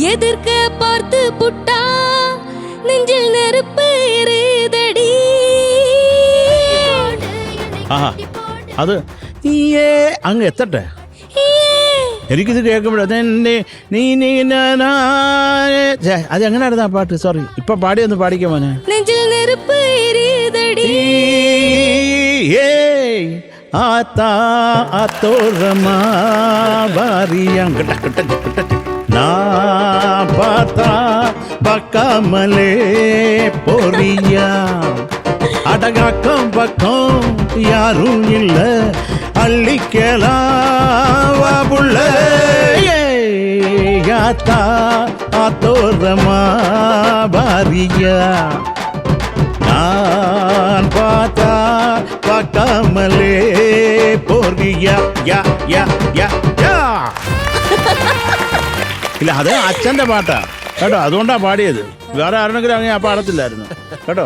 எதிர்க்க பார்த்து புட்டா நெஞ்சில் நெருப்பு எரியுதடி. അത് അങ്ങ് എത്തട്ടെ. എനിക്കിത് കേൾക്കുമ്പോഴേ അത് എങ്ങനെയായിരുന്നു ആ പാട്ട്? സോറി, ഇപ്പൊ പാടിയൊന്ന് പാടിക്കാൻ മോനെ. നെഞ്ചിൽ നെരുപ്പ് എരിയുതടി. ആത്താ ആത്തോരമാ ബാരിയാ കിട്ട കിട്ട കിട്ട നാ പാത്താ പക്കാമലേ പോറിയാ அடகாக்கம் பக்கம் யாரும் இல்ல அள்ளிக்கலாம் புள்ள யாத்தா ஆத்தோரமா பாரியா நான் பார்த்தா பார்க்காமலே போறியா யா யா யா யா. ഇല്ല, അത് അച്ഛൻ്റെ പാട്ടാ കേട്ടോ, അതുകൊണ്ടാ പാടിയത്. വേറെ ആരെങ്കിലും അങ്ങനെ ആ പാടത്തില്ലായിരുന്നു കേട്ടോ.